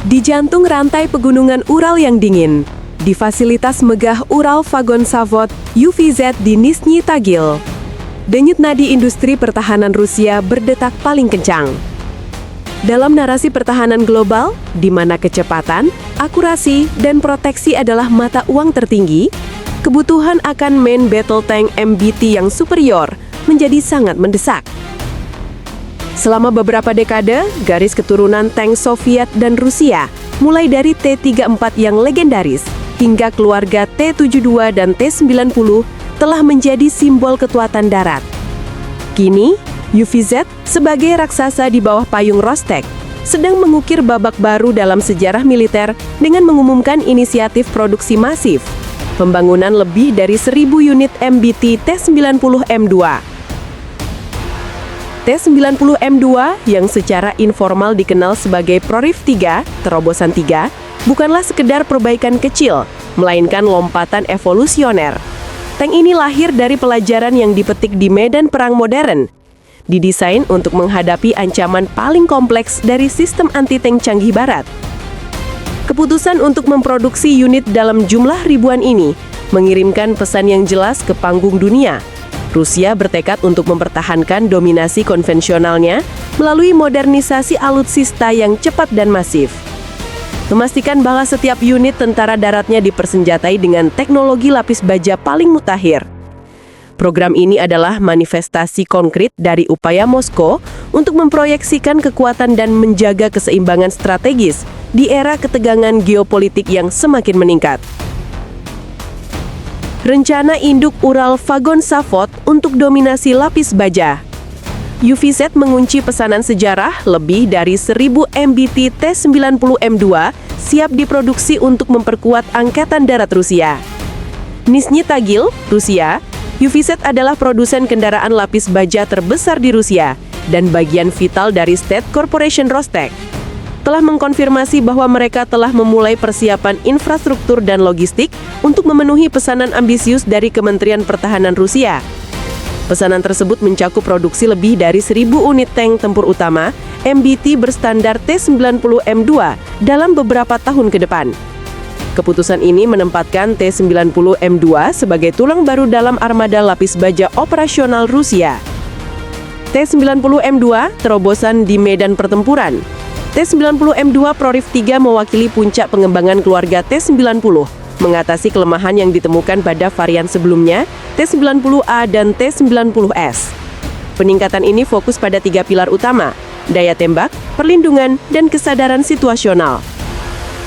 Di jantung rantai pegunungan Ural yang dingin, di fasilitas megah Ural Vagon Zavod UVZ di Nizhny Tagil, denyut nadi industri pertahanan Rusia berdetak paling kencang. Dalam narasi pertahanan global, di mana kecepatan, akurasi, dan proteksi adalah mata uang tertinggi, kebutuhan akan main battle tank MBT yang superior menjadi sangat mendesak. Selama beberapa dekade, garis keturunan tank Soviet dan Rusia, mulai dari T-34 yang legendaris, hingga keluarga T-72 dan T-90, telah menjadi simbol kekuatan darat. Kini, UVZ sebagai raksasa di bawah payung Rostec, sedang mengukir babak baru dalam sejarah militer dengan mengumumkan inisiatif produksi masif, pembangunan lebih dari 1.000 unit MBT T-90M2. T-90M2 yang secara informal dikenal sebagai Prorif 3, terobosan 3, bukanlah sekedar perbaikan kecil, melainkan lompatan evolusioner. Tank ini lahir dari pelajaran yang dipetik di medan perang modern, didesain untuk menghadapi ancaman paling kompleks dari sistem anti-tank canggih barat. Keputusan untuk memproduksi unit dalam jumlah ribuan ini mengirimkan pesan yang jelas ke panggung dunia. Rusia bertekad untuk mempertahankan dominasi konvensionalnya melalui modernisasi alutsista yang cepat dan masif. Memastikan bahwa setiap unit tentara daratnya dipersenjatai dengan teknologi lapis baja paling mutakhir. Program ini adalah manifestasi konkret dari upaya Moskow untuk memproyeksikan kekuatan dan menjaga keseimbangan strategis di era ketegangan geopolitik yang semakin meningkat. Rencana induk Ural Vagon Zavod untuk dominasi lapis baja. UVZ mengunci pesanan sejarah lebih dari 1.000 MBT T-90M2 siap diproduksi untuk memperkuat Angkatan Darat Rusia. Nizhny Tagil, Rusia, UVZ adalah produsen kendaraan lapis baja terbesar di Rusia dan bagian vital dari State Corporation Rostec. Telah mengkonfirmasi bahwa mereka telah memulai persiapan infrastruktur dan logistik untuk memenuhi pesanan ambisius dari Kementerian Pertahanan Rusia. Pesanan tersebut mencakup produksi lebih dari 1.000 unit tank tempur utama MBT berstandar T-90M2 dalam beberapa tahun ke depan. Keputusan ini menempatkan T-90M2 sebagai tulang baru dalam armada lapis baja operasional Rusia. T-90M2 terobosan di medan pertempuran. T-90M2 Prorif 3 mewakili puncak pengembangan keluarga T-90, mengatasi kelemahan yang ditemukan pada varian sebelumnya, T-90A dan T-90S. Peningkatan ini fokus pada 3 pilar utama, daya tembak, perlindungan, dan kesadaran situasional.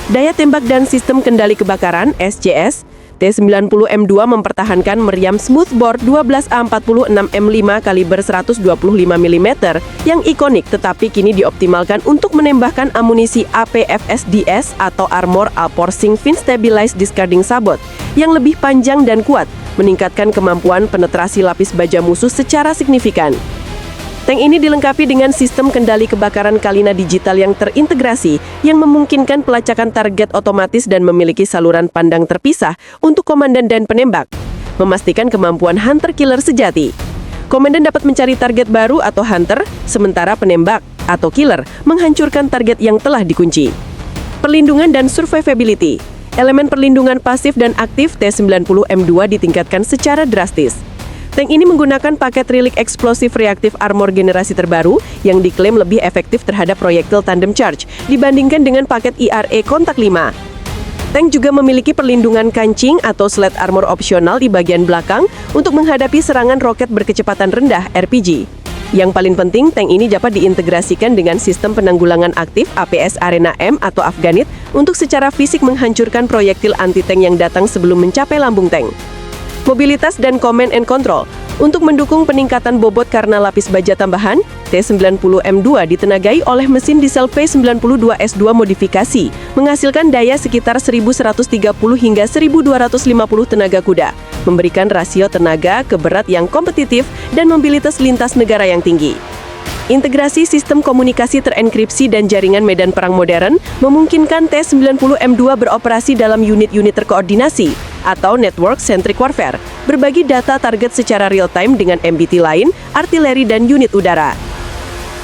Daya tembak dan sistem kendali kebakaran, SCS, T-90M2 mempertahankan meriam smoothbore 12A46M5 kaliber 125 mm yang ikonik tetapi kini dioptimalkan untuk menembakkan amunisi APFSDS atau Armor Forcing Fin Stabilized Discarding Sabot yang lebih panjang dan kuat, meningkatkan kemampuan penetrasi lapis baja musuh secara signifikan. Tank ini dilengkapi dengan sistem kendali kebakaran Kalina digital yang terintegrasi yang memungkinkan pelacakan target otomatis dan memiliki saluran pandang terpisah untuk komandan dan penembak, memastikan kemampuan hunter-killer sejati. Komandan dapat mencari target baru atau hunter, sementara penembak atau killer menghancurkan target yang telah dikunci. Perlindungan dan survivability. Elemen perlindungan pasif dan aktif T-90M2 ditingkatkan secara drastis. Tank ini menggunakan paket Relic Explosive Reactive Armor generasi terbaru yang diklaim lebih efektif terhadap proyektil tandem charge dibandingkan dengan paket IRE Kontak 5. Tank juga memiliki perlindungan kancing atau sled armor opsional di bagian belakang untuk menghadapi serangan roket berkecepatan rendah RPG. Yang paling penting, tank ini dapat diintegrasikan dengan sistem penanggulangan aktif APS Arena M atau Afganit untuk secara fisik menghancurkan proyektil anti-tank yang datang sebelum mencapai lambung tank. Mobilitas dan command and control. Untuk mendukung peningkatan bobot karena lapis baja tambahan, T-90M2 ditenagai oleh mesin diesel V92S2 modifikasi, menghasilkan daya sekitar 1.130 hingga 1.250 tenaga kuda, memberikan rasio tenaga ke berat yang kompetitif dan mobilitas lintas negara yang tinggi. Integrasi sistem komunikasi terenkripsi dan jaringan medan perang modern memungkinkan T-90M2 beroperasi dalam unit-unit terkoordinasi atau Network Centric Warfare, berbagi data target secara real-time dengan MBT lain, artileri dan unit udara.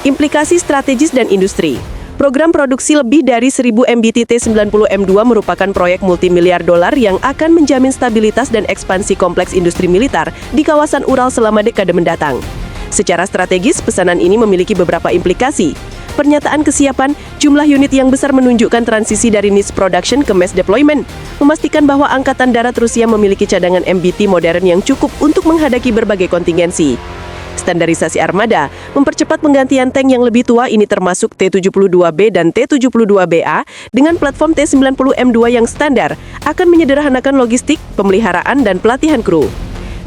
Implikasi strategis dan industri. Program produksi lebih dari 1000 MBT T-90M2 merupakan proyek multimiliar dolar yang akan menjamin stabilitas dan ekspansi kompleks industri militer di kawasan Ural selama dekade mendatang. Secara strategis, pesanan ini memiliki beberapa implikasi. Pernyataan kesiapan, jumlah unit yang besar menunjukkan transisi dari niche production ke mass deployment, memastikan bahwa Angkatan Darat Rusia memiliki cadangan MBT modern yang cukup untuk menghadapi berbagai kontingensi. Standarisasi armada mempercepat penggantian tank yang lebih tua, ini termasuk T-72B dan T-72BA dengan platform T-90M2 yang standar, akan menyederhanakan logistik, pemeliharaan, dan pelatihan kru.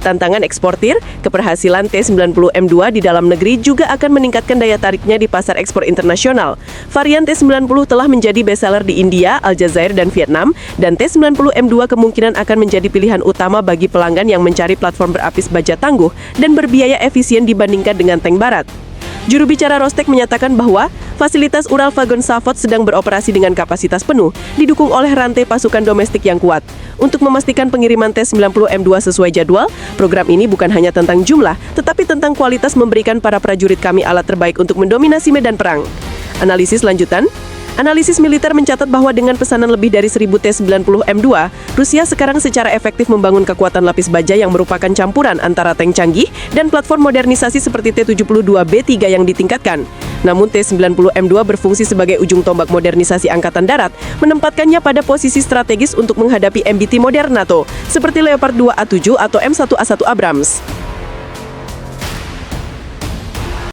Tantangan eksportir, keberhasilan T-90M2 di dalam negeri juga akan meningkatkan daya tariknya di pasar ekspor internasional. Varian T-90 telah menjadi bestseller di India, Aljazair, dan Vietnam, dan T-90M2 kemungkinan akan menjadi pilihan utama bagi pelanggan yang mencari platform berapis baja tangguh dan berbiaya efisien dibandingkan dengan tank barat. Juru bicara Rostec menyatakan bahwa fasilitas Ural Vagon Zavod sedang beroperasi dengan kapasitas penuh, didukung oleh rantai pasukan domestik yang kuat. Untuk memastikan pengiriman T-90M2 sesuai jadwal, program ini bukan hanya tentang jumlah, tetapi tentang kualitas, memberikan para prajurit kami alat terbaik untuk mendominasi medan perang. Analisis lanjutan. Analisis militer mencatat bahwa dengan pesanan lebih dari 1000 T-90M2, Rusia sekarang secara efektif membangun kekuatan lapis baja yang merupakan campuran antara tank canggih dan platform modernisasi seperti T-72B3 yang ditingkatkan. Namun T-90M2 berfungsi sebagai ujung tombak modernisasi Angkatan Darat, menempatkannya pada posisi strategis untuk menghadapi MBT modern NATO, seperti Leopard 2A7 atau M1A1 Abrams.